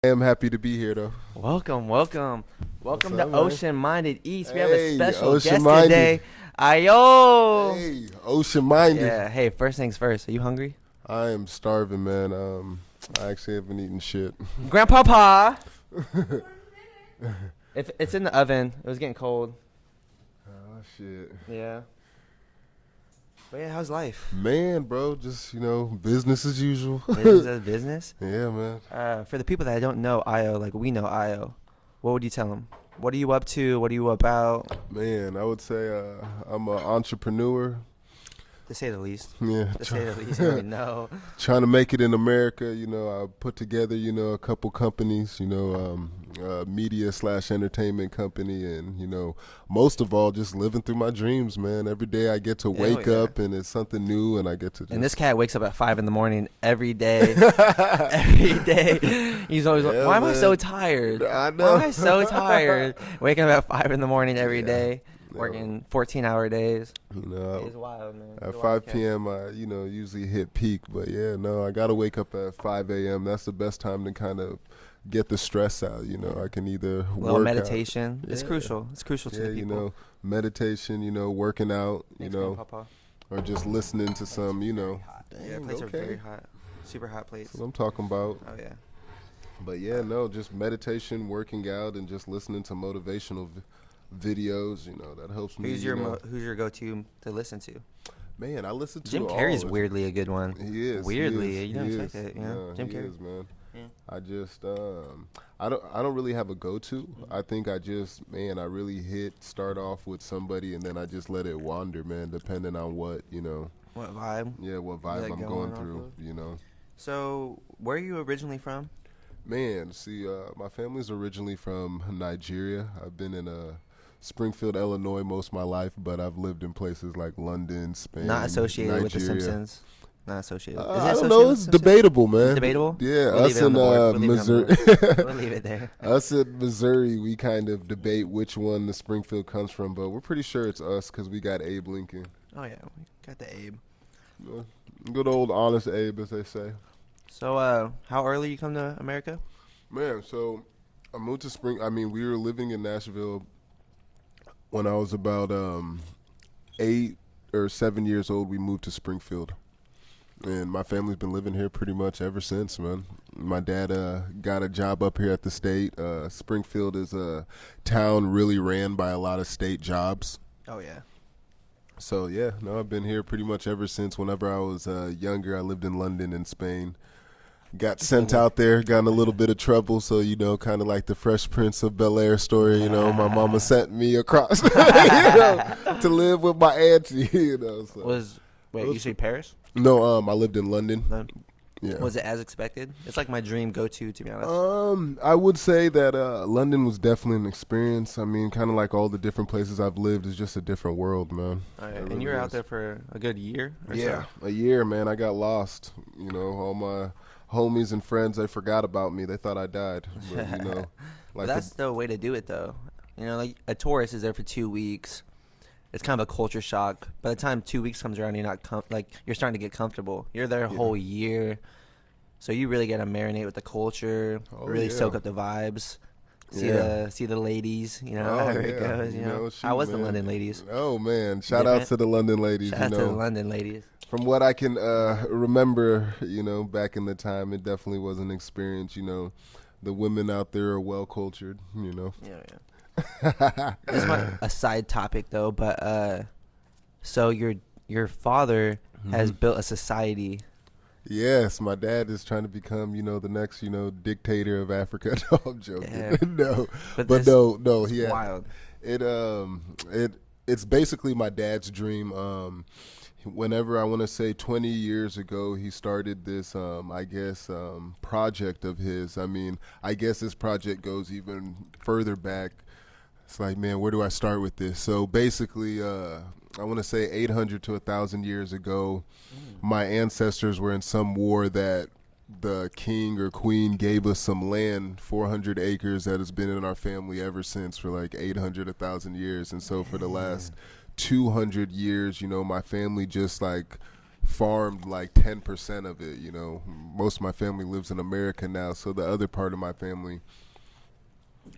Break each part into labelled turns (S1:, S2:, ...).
S1: I am happy to be here, though.
S2: Welcome to
S1: up, man?
S2: Ocean-Minded Eats. We have a
S1: Hey,
S2: special guest
S1: Ocean-Minded.
S2: today. Ayo!
S1: Hey, ocean-minded.
S2: Yeah, hey, first things first. Are you hungry?
S1: I am starving, man. I actually haven't eaten shit.
S2: Grandpapa! If it's in the oven. It was getting cold.
S1: Oh, shit.
S2: Yeah. But yeah, how's life?
S1: Man, bro, just, business as usual.
S2: Business as business?
S1: Yeah, man.
S2: For the people that don't know Io, like we know Io, what would you tell them? What are you up to? What are you about?
S1: Man, I would say I'm an entrepreneur.
S2: To say the least.
S1: Yeah.
S2: To say the least, you know.
S1: Trying to make it in America. I put together, a couple companies, media/entertainment company. And, most of all, just living through my dreams, man. Every day I get to wake up and it's something new and I get to just...
S2: And this cat wakes up at 5 in the morning every day. Every day. He's always like, why am I so tired?
S1: I know.
S2: Why am I so tired? Waking up at 5 in the morning every day. Working 14-hour days. It's wild, man.
S1: At 5 p.m., I, usually hit peak. But, I got to wake up at 5 a.m. That's the best time to kind of get the stress out. I can either work
S2: meditation.
S1: out.
S2: It's crucial. It's crucial to the people.
S1: Meditation, working out,
S2: Thanks,
S1: or just listening to some,
S2: Plates are very hot. Super hot plates.
S1: That's what I'm talking about.
S2: Oh, yeah.
S1: But, just meditation, working out, and just listening to motivational videos, that helps me.
S2: Who's your go-to to listen to?
S1: Man, I listen to
S2: Jim Carrey's weirdly a good one.
S1: He is.
S2: Weirdly, you don't expect it. Jim Carrey
S1: is, man.
S2: Yeah.
S1: I just I don't really have a go-to. I think I really start off with somebody and then I just let it wander, man, depending on what
S2: What vibe?
S1: Yeah, what vibe I'm going through.
S2: So, where are you originally from?
S1: Man, see, my family's originally from Nigeria. I've been in Springfield, Illinois most of my life, but I've lived in places like London, Spain,
S2: Not associated
S1: Nigeria.
S2: with The Simpsons. Not associated.
S1: I don't know. It's debatable, man.
S2: It's debatable?
S1: Yeah,
S2: We'll
S1: us in Missouri.
S2: We'll leave it there.
S1: Us in Missouri, we kind of debate which one the Springfield comes from, but we're pretty sure it's us because we got Abe Lincoln.
S2: Oh, yeah. We got the Abe.
S1: Good old honest Abe, as they say.
S2: So, how early you come to America?
S1: Man, so I moved to we were living in Nashville when I was about 8 or 7 years old. We moved to Springfield, and my family's been living here pretty much ever since, man. My dad got a job up here at the state. Springfield is a town really ran by a lot of state jobs.
S2: Oh, yeah.
S1: So, I've been here pretty much ever since. Whenever I was younger, I lived in London and Spain. Got sent out there, got in a little bit of trouble, so, kind of like the Fresh Prince of Bel-Air story, my mama sent me across, to live with my auntie, So.
S2: You say Paris?
S1: No, I lived in London. Yeah.
S2: Was it as expected? It's like my dream go-to be honest.
S1: I would say that London was definitely an experience. I mean, kind of like all the different places I've lived, it's just a different world, man.
S2: Right. And you were out there for a good year or so?
S1: A year, man. I got lost. All my homies and friends, they forgot about me. They thought I died. But,
S2: but that's the way to do it, though. Like a tourist is there for 2 weeks. It's kind of a culture shock. By the time 2 weeks comes around, you're not you're starting to get comfortable. You're there a whole year, so you really get to marinate with the culture, soak up the vibes, see the ladies. How it goes. I was the London ladies.
S1: Oh man, shout out to the London ladies.
S2: Shout out to the London ladies.
S1: From what I can remember, back in the time, it definitely was an experience. The women out there are well cultured.
S2: Yeah. This is a side topic though, but so your father has built a society.
S1: Yes, my dad is trying to become, the next, dictator of Africa. No, I'm joking.
S2: Yeah.
S1: No,
S2: but
S1: no,
S2: he had wild.
S1: It's basically my dad's dream. Whenever I want to say 20 years ago, he started this, project of his. I mean, I guess this project goes even further back. It's like, man, where do I start with this? So basically, I want to say 800 to 1,000 years ago, my ancestors were in some war that the king or queen gave us some land, 400 acres, that has been in our family ever since for like 800, 1,000 years. And so for the last 200 years, my family just like farmed like 10% of it. You know, most of my family lives in America now, so the other part of my family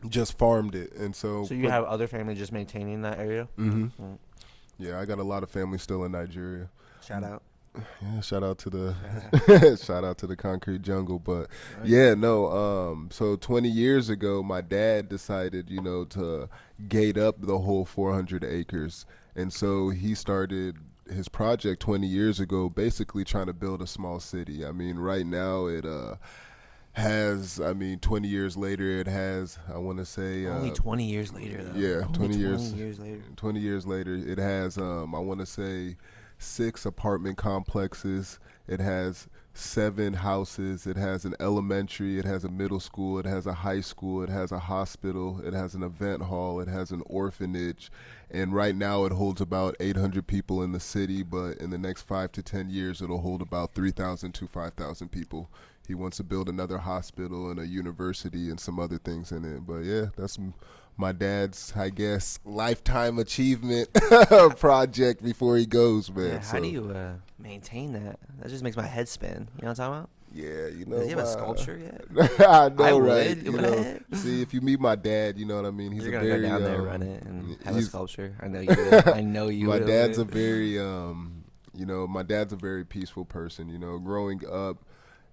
S1: just farmed it. And so
S2: So you have other family just maintaining that area?
S1: Yeah, I got a lot of family still in Nigeria.
S2: Shout out.
S1: Yeah, shout out to the shout out to the concrete jungle. But yeah, no, so 20 years ago my dad decided, you know, to gate up the whole 400 acres. And so he started his project 20 years ago, basically trying to build a small city. I mean, right now it has, I mean, 20 years later, it has, I want to say...
S2: Only 20 years later, though.
S1: Yeah,
S2: Only
S1: 20 years
S2: later.
S1: 20 years later, it has, I want to say, 6 apartment complexes. It has 7 houses. It has an elementary. It has a middle school. It has a high school. It has a hospital. It has an event hall. It has an orphanage. And right now it holds about 800 people in the city, but in the next 5 to 10 years, it'll hold about 3,000 to 5,000 people. He wants to build another hospital and a university and some other things in it. But yeah, that's my dad's, I guess, lifetime achievement project before he goes, man.
S2: Yeah, how do you maintain that? That just makes my head spin. You know what I'm talking about?
S1: Yeah, you know.
S2: Does he have a sculpture yet?
S1: I know,
S2: I
S1: right?
S2: would.
S1: You know, see, if you meet my dad, you know what I mean. He's
S2: You're
S1: a
S2: gonna
S1: very
S2: go down there, run it, and have a sculpture. I know you will. I know you
S1: my
S2: will.
S1: dad's a very, you know, my dad's a very peaceful person. You know, growing up,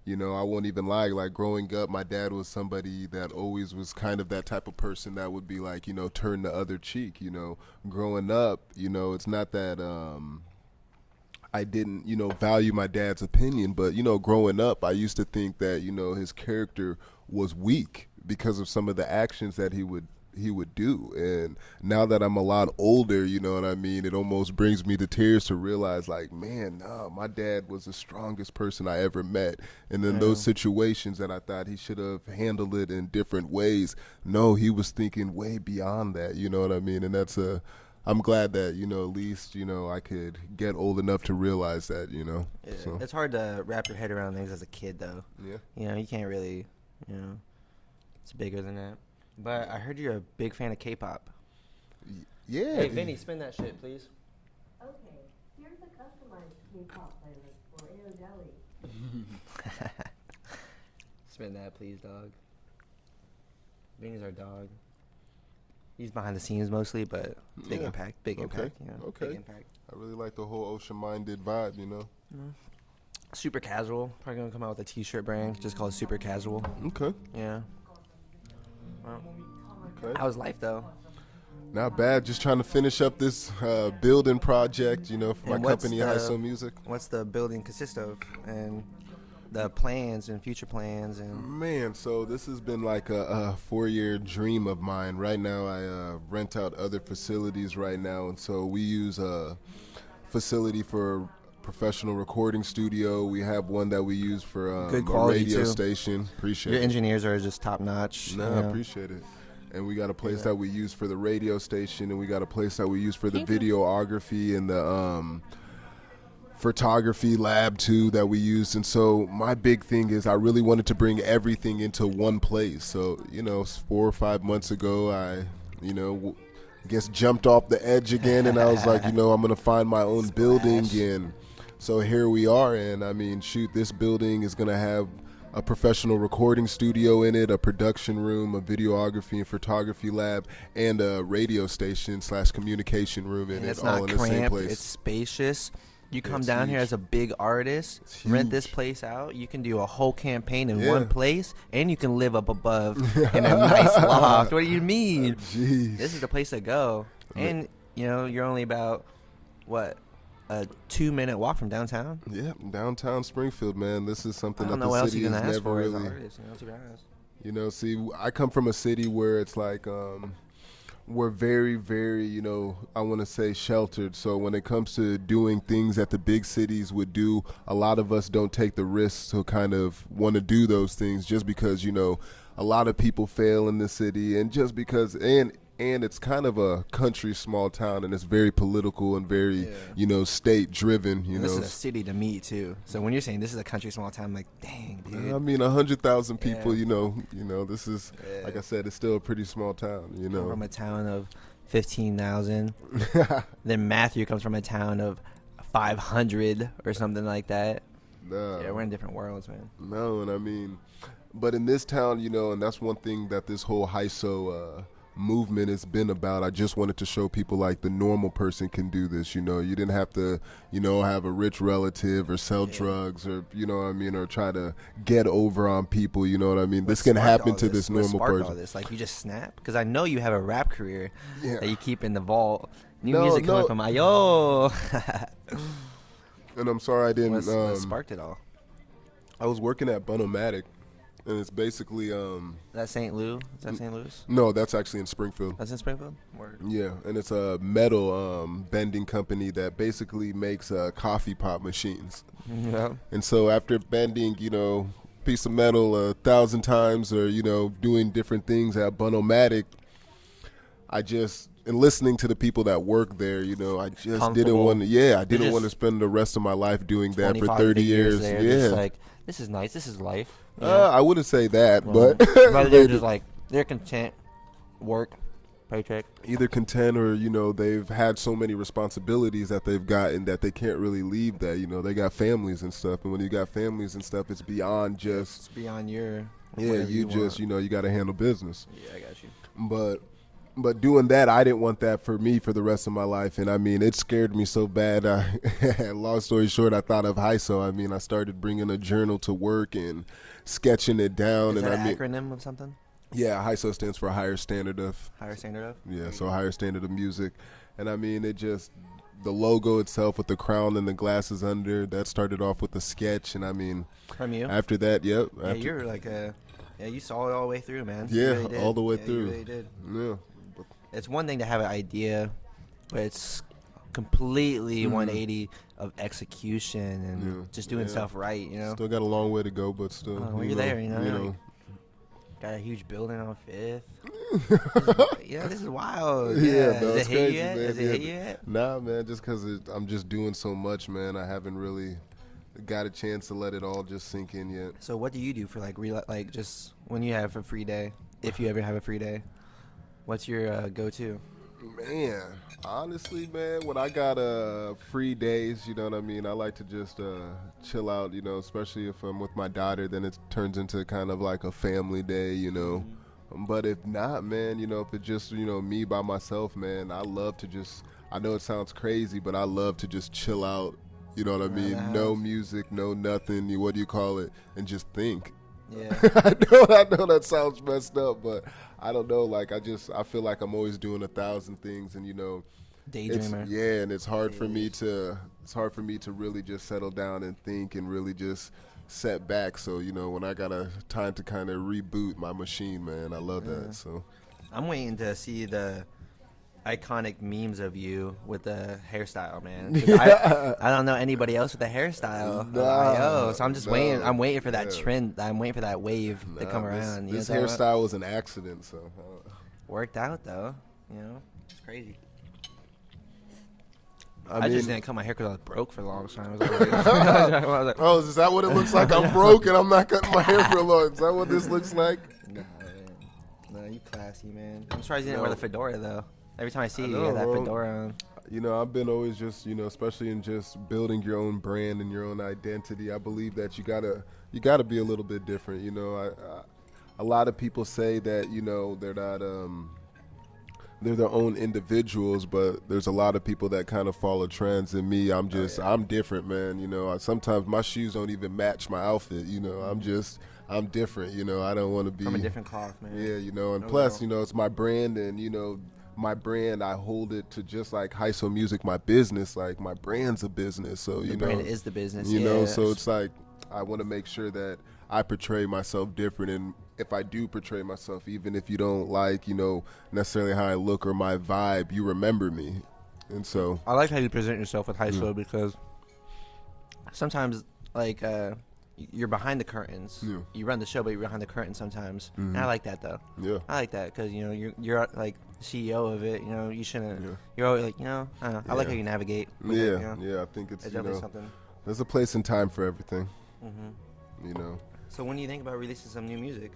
S1: you know, I won't even lie. Like growing up, my dad was somebody that always was kind of that type of person that would be like, you know, turn the other cheek. You know, growing up, you know, it's not that I didn't, you know, value my dad's opinion, but you know, growing up, I used to think that, you know, his character was weak because of some of the actions that he would do. And now that I'm a lot older, you know what I mean, it almost brings me to tears to realize, like, man, nah, my dad was the strongest person I ever met. And in those situations that I thought he should have handled it in different ways, no, he was thinking way beyond that, you know what I mean? And I'm glad that, you know, at least, you know, I could get old enough to realize that, you know.
S2: Yeah.
S1: So.
S2: It's hard to wrap your head around things as a kid, though.
S1: Yeah.
S2: You know, you can't really, you know, it's bigger than that. But I heard you're a big fan of K-pop.
S1: Yeah.
S2: Hey, Vinny, spin that shit, please.
S3: Okay, here's a customized K-pop playlist for Dele.
S2: Spin that, please, dog. Vinny's our dog. He's behind the scenes mostly, but big impact. Big impact. You know,
S1: Okay.
S2: Big impact.
S1: I really like the whole ocean-minded vibe, you know.
S2: Super casual. Probably gonna come out with a T-shirt brand just called Super Casual.
S1: Okay.
S2: Yeah. Well,
S1: Okay.
S2: how's life though?
S1: Not bad. Just trying to finish up this building project, you know, for
S2: And
S1: my
S2: what's
S1: company, High Soul Music.
S2: What's the building consist of, and the plans and future plans and?
S1: Man, so this has been like a 4-year dream of mine. Right now, I rent out other facilities right now, and so we use a facility for professional recording studio. We have one that we use for
S2: Good
S1: a
S2: quality
S1: radio
S2: too.
S1: station. Appreciate
S2: Your
S1: it.
S2: engineers are just top notch.
S1: No, I appreciate it. And we got a place that we use for the radio station, and we got a place that we use for the videography and the photography lab too that we used. And so my big thing is I really wanted to bring everything into one place. So, you know, 4 or 5 months ago, I, you know, guess jumped off the edge again, and I was like, you know, I'm going to find my own building. And so here we are. And I mean, shoot, this building is going to have a professional recording studio in it, a production room, a videography and photography lab, and a radio station / communication room in
S2: And
S1: it,
S2: it's
S1: all
S2: not
S1: in the same
S2: cramped.
S1: place.
S2: It's spacious. You come
S1: It's
S2: down here
S1: huge.
S2: as a big artist,
S1: It's
S2: rent this
S1: huge.
S2: place out. You can do a whole campaign in
S1: Yeah.
S2: one place, and you can live up above in a nice loft. What do you mean?
S1: Jeez.
S2: This is the place to go. And, you know, you're only about, what, a 2-minute walk from downtown?
S1: Yeah, downtown Springfield, man. This is something
S2: I
S1: that
S2: don't know
S1: the
S2: what else
S1: city
S2: you're
S1: has
S2: going to ask
S1: never
S2: for as an
S1: really.
S2: artist. You know, to be honest.
S1: You know, see, I come from a city where it's like we're very, very, you know, I want to say sheltered. So when it comes to doing things that the big cities would do, a lot of us don't take the risks to kind of want to do those things just because, you know, a lot of people fail in the city, and just because, and it's kind of a country small town, and it's very political and very, you know, state driven, you
S2: And
S1: know.
S2: this is a city to me, too. So when you're saying this is a country small town, I'm like, dang, dude.
S1: I mean, 100,000 people,
S2: Yeah.
S1: you know, this is, like I said, it's still a pretty small town, you know.
S2: From a town of 15,000. Then Matthew comes from a town of 500 or something like that.
S1: Nah.
S2: Yeah, we're in different worlds, man.
S1: No, and I mean, but in this town, and that's one thing that this whole HISO movement has been about. I just wanted to show people like the normal person can do this. You didn't have to, have a rich relative or sell drugs or, or try to get over on people. You know what I mean? This can happen to this normal person.
S2: All this? Like, you just snap? Because I know you have a rap career that you keep in the vault. New
S1: No,
S2: music coming from Ayo.
S1: And I'm sorry I didn't.
S2: What sparked it all?
S1: I was working at Bunomatic, and it's basically.
S2: Is that St. Louis? Is that St. Louis?
S1: No, that's actually in Springfield.
S2: That's in Springfield? Word.
S1: Yeah, and it's a metal bending company that basically makes coffee pot machines.
S2: Yeah.
S1: And so after bending, piece of metal 1,000 times or, doing different things at Bunomatic, and listening to the people that work there, I just didn't want to, I didn't want to spend the rest of my life doing that for 30 years.
S2: There,
S1: yeah.
S2: Just like, this is nice, this is life.
S1: I wouldn't say that, but.
S2: But they're just like, they're content, work, paycheck.
S1: Either content or, they've had so many responsibilities that they've gotten that they can't really leave that, they got families and stuff. And when you got families and stuff, it's beyond just.
S2: It's beyond your.
S1: Yeah, you just, you got to handle business.
S2: Yeah, I got you.
S1: But doing that, I didn't want that for me for the rest of my life. And I mean, it scared me so bad. Long story short, I thought of HISO. I mean, I started bringing a journal to work and sketching it down.
S2: Is
S1: and
S2: that
S1: an
S2: acronym of something?
S1: Yeah, HISO stands for Higher Standard of.
S2: Higher Standard of?
S1: Yeah, so Higher Standard of Music. And I mean, the logo itself with the crown and the glasses under, that started off with a sketch. And I mean.
S2: From you?
S1: After that, yep.
S2: Yeah, you're like you saw it all the way through, man.
S1: Yeah,
S2: really
S1: all the way through.
S2: You really did.
S1: Yeah.
S2: It's one thing to have an idea, but it's completely 180 of execution and just doing stuff right,
S1: Still got a long way to go, but still.
S2: When you're there, got a huge building on 5th. This is wild.
S1: Yeah, no,
S2: Does it
S1: it's
S2: hit
S1: crazy,
S2: you yet?
S1: man.
S2: Does it hit you yet?
S1: Nah, man, just because I'm just doing so much, man. I haven't really got a chance to let it all just sink in yet.
S2: So what do you do for like just when you have a free day, if you ever have a free day? What's your go-to?
S1: Man, honestly, man, when I got free days, you know what I mean, I like to just chill out, especially if I'm with my daughter, then it turns into kind of like a family day, But if not, man, if it's just, me by myself, man, I love to just, I know it sounds crazy, but I love to just chill out, you know what I mean? No music, no nothing, what do you call it, and just think.
S2: Yeah.
S1: I know that sounds messed up, but I don't know. Like I feel like I'm always doing 1,000 things, and
S2: daydreamer.
S1: And it's hard for me to really just settle down and think and really just set back. So when I got a time to kind of reboot my machine, man, I love that. So
S2: I'm waiting to see the iconic memes of you with the hairstyle, man. I don't know anybody else with the hairstyle. So I'm just waiting. I'm waiting for that trend. I'm waiting for that wave to come around.
S1: This hairstyle was an accident, so
S2: worked out though. It's crazy.
S1: I
S2: just didn't cut my hair because I was broke for a long time. I was like,
S1: oh, is that what it looks like? I'm broke and I'm not cutting my hair for a long. Is that what this looks like?
S2: Nah, you classy, man. I'm surprised you didn't wear the fedora though. Every time I see you, got that fedora on.
S1: I've been always just, especially in just building your own brand and your own identity. I believe that you gotta be a little bit different. A lot of people say that they're not they're their own individuals, but there's a lot of people that kind of follow trends. And me, I'm different, man. Sometimes my shoes don't even match my outfit. I'm different. I don't want to be
S2: from a different cloth, man.
S1: Yeah, and plus, it's my brand, and my brand, I hold it to just like HISO Music, my business. Like my brand's a business, so
S2: the brand is the business.
S1: So it's like I want to make sure that I portray myself different, and if I do portray myself, even if you don't like, necessarily how I look or my vibe, you remember me. And so
S2: I like how you present yourself with HISO because sometimes like you're behind the curtains. Yeah. You run the show, but you're behind the curtains sometimes. Mm-hmm. And I like that though. Yeah. I like that because you're like CEO of it. You shouldn't. Yeah. You're always like I don't know. I like how you navigate.
S1: I think it's
S2: definitely something.
S1: There's a place and time for everything.
S2: Mm-hmm. So when do you think about releasing some new music?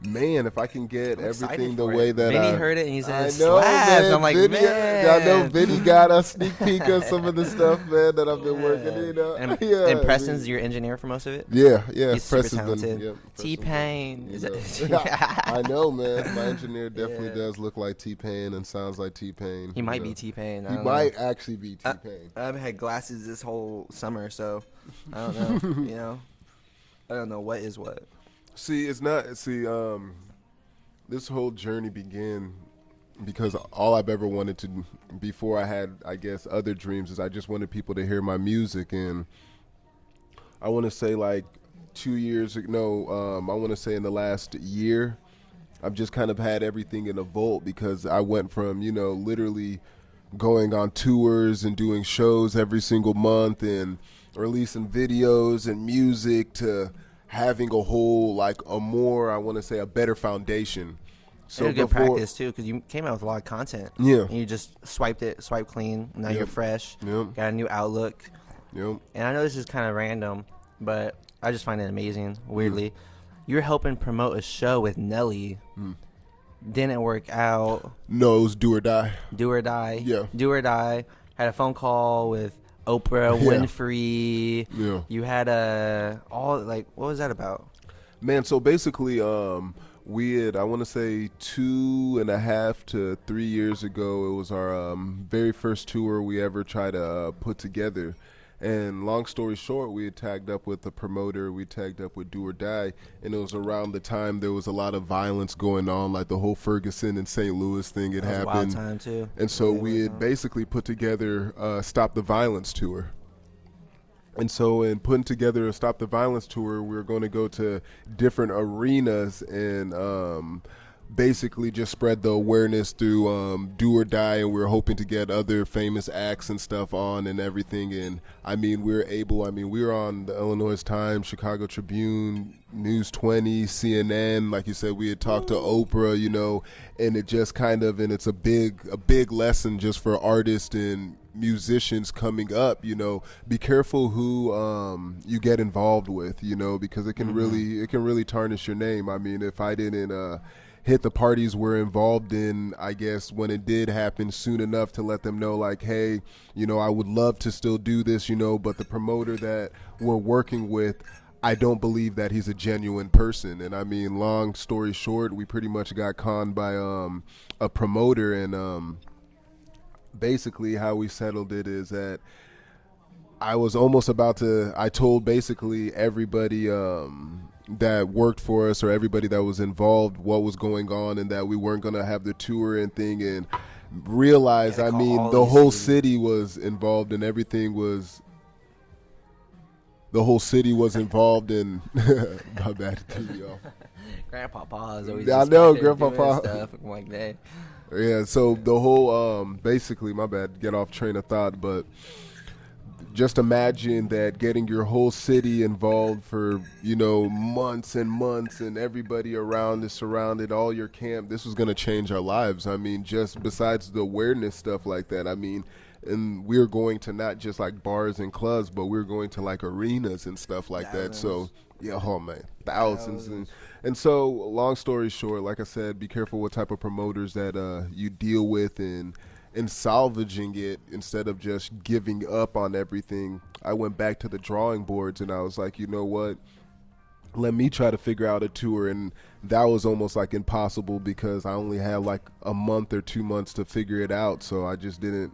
S1: Man, if I can get
S2: I'm excited
S1: everything the
S2: for
S1: way
S2: it.
S1: that
S2: Vinny heard it and he
S1: I
S2: said,
S1: know,
S2: slaps.
S1: man.
S2: I'm like,
S1: Vinny, I know
S2: man.
S1: Vinny got a sneak peek of some of the stuff, man, that I've been working. You know,
S2: And,
S1: yeah.
S2: and Preston's your engineer for most of it?
S1: Yeah.
S2: He's super
S1: Preston's
S2: talented.
S1: Yep,
S2: T-Pain.
S1: you
S2: Is
S1: know.
S2: it-
S1: I know, man. My engineer definitely
S2: Yeah.
S1: does look like T-Pain and sounds like T-Pain.
S2: He might be T-Pain. I
S1: He
S2: don't know.
S1: might actually be T-Pain.
S2: I haven't had glasses this whole summer, so I don't know. You know, I don't know what is what.
S1: See, it's not. See, this whole journey began because all I've ever wanted to, before I had, I guess, other dreams, is I just wanted people to hear my music. And I want to say like 2 years ago, no, I want to say in the last year, I've just kind of had everything in a vault because I went from, literally going on tours and doing shows every single month and releasing videos and music to having a whole, like a more, I want to say, a better foundation.
S2: So good practice too, because you came out with a lot of content.
S1: Yeah.
S2: And you just swiped clean. Now
S1: Yep.
S2: you're fresh.
S1: Yep.
S2: Got a new outlook.
S1: Yep.
S2: And I know this is kind of random, but I just find it amazing. Weirdly, you're helping promote a show with Nelly. Didn't work out.
S1: No, it was Do or Die.
S2: Do or Die.
S1: Yeah.
S2: Do or Die. Had a phone call with Oprah
S1: Yeah.
S2: Winfrey.
S1: Yeah.
S2: You had what was that about?
S1: Man, so basically, we had, I want to say 2.5 to 3 years ago, it was our very first tour we ever tried to put together. And long story short, we had tagged up with the promoter, we tagged up with Do or Die, and it was around the time there was a lot of violence going on, like the whole Ferguson and St. Louis thing had
S2: That was a
S1: happened.
S2: wild time too.
S1: And so
S2: Really
S1: we
S2: wild
S1: had
S2: time.
S1: basically put together a Stop the Violence tour. And so in putting together a Stop the Violence tour, we were going to go to different arenas and basically just spread the awareness through Do or Die. And we were hoping to get other famous acts and stuff on and everything. And we were on the Illinois Times, Chicago Tribune, News 20, CNN. Like you said, we had talked to Oprah, and it just kind of, and it's a big lesson just for artists and musicians coming up. Be careful who you get involved with, because it can really tarnish your name. If I didn't hit the parties we're involved in, I guess when it did happen soon enough to let them know, like, hey, I would love to still do this, but the promoter that we're working with, I don't believe that he's a genuine person. And long story short, we pretty much got conned by a promoter. And basically how we settled it is that I told basically everybody that worked for us or everybody that was involved what was going on, and that we weren't going to have the tour and thing, and realized,
S2: Gotta call all
S1: the
S2: these
S1: whole
S2: cities.
S1: city was involved and everything was, the whole city was involved in, my bad, threw me off.
S2: Grandpa Pa is always
S1: I know,
S2: inspired
S1: Grandpa
S2: doing
S1: Pa.
S2: stuff. I'm like, hey.
S1: Yeah, so the whole, basically, my bad, get off train of thought, but just imagine that getting your whole city involved for, months and months, and everybody around is surrounded, all your camp, this was going to change our lives. Just besides the awareness stuff like that, and we're going to not just like bars and clubs, but we're going to like arenas and stuff like that. So, yeah, oh man, thousands. And so, long story short, like I said, be careful what type of promoters that you deal with, and salvaging it instead of just giving up on everything. I went back to the drawing boards and I was like, you know what? Let me try to figure out a tour. And that was almost like impossible because I only had like a month or 2 months to figure it out. So I didn't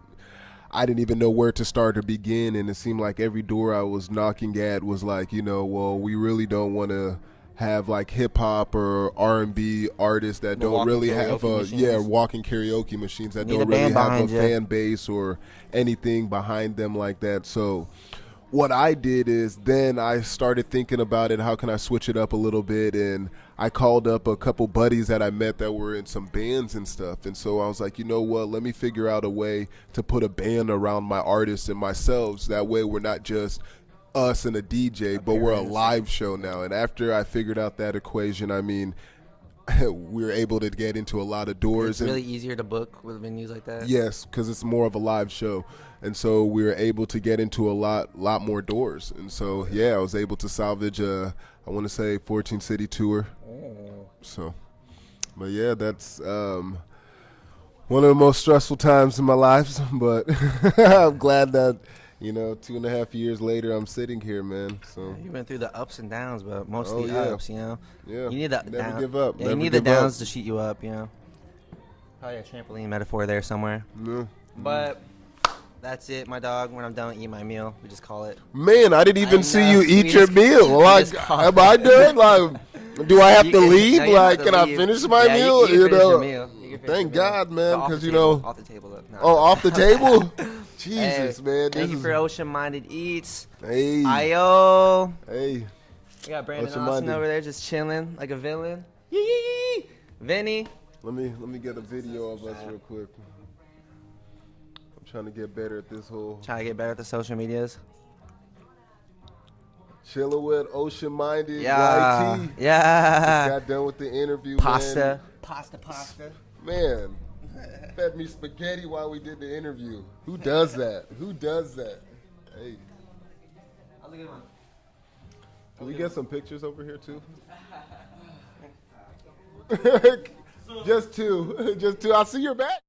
S1: even know where to start or begin. And it seemed like every door I was knocking at was like, well, we really don't want to have like hip hop or R&B artists that
S2: The
S1: don't
S2: walking
S1: really have
S2: karaoke machines.
S1: walking karaoke machines that
S2: Need a
S1: don't really
S2: band
S1: have a
S2: behind ya.
S1: fan base or anything behind them like that. So what I did is then I started thinking about it. How can I switch it up a little bit? And I called up a couple buddies that I met that were in some bands and stuff. And so I was like, you know what? Let me figure out a way to put a band around my artists and myself. So that way we're not just us and a DJ, but we're a live show now. And after I figured out that equation, we were able to get into a lot of doors.
S2: It's really easier to book with venues like that.
S1: Yes, because it's more of a live show. And so we were able to get into a lot more doors. And so, I was able to salvage I want to say 14 city tour. So, but yeah, that's one of the most stressful times in my life. But I'm glad that 2.5 years later, I'm sitting here, man. So
S2: You went through the ups and downs, but
S1: Oh,
S2: mostly
S1: yeah.
S2: ups. You
S1: yeah,
S2: need the
S1: never give up.
S2: Yeah,
S1: never
S2: you need the
S1: give up.
S2: downs to shoot you up. Probably a trampoline metaphor there somewhere.
S1: Yeah.
S2: But that's it, my dog. When I'm done eating my meal, we just call it.
S1: Man, I didn't even
S2: I
S1: see
S2: know.
S1: you
S2: We
S1: eat your
S2: just-
S1: meal.
S2: we
S1: Like,
S2: just call
S1: am
S2: it.
S1: I done? Like, do I have
S2: You
S1: to
S2: can-
S1: leave?
S2: no, you don't
S1: Like,
S2: have to
S1: can I
S2: leave.
S1: finish my
S2: Yeah,
S1: meal?
S2: You can finish your meal. You can finish
S1: Thank
S2: your meal.
S1: God, man,
S2: Off the
S1: because
S2: table. Off the table, though. No.
S1: Oh, off the table?
S2: Hey,
S1: Jesus, man.
S2: Thank you
S1: This
S2: for
S1: is,
S2: Ocean-Minded Eats.
S1: hey,
S2: Ayo.
S1: hey.
S2: We got Brandon
S1: Ocean-Minded.
S2: Austin over there just chilling like a villain. Yee. Vinny.
S1: Let me get a video of us real quick. I'm trying to get better at this whole
S2: Trying to get better at the social medias.
S1: chilling with Ocean-Minded
S2: Yeah.
S1: YT. Just
S2: Yeah.
S1: got done with the interview,
S2: Pasta.
S1: Man, fed me spaghetti while we did the interview. Who does that? Who does that? Hey,
S2: That was a good one.
S1: can we get some pictures over here too? Just two. Just two. I see your back.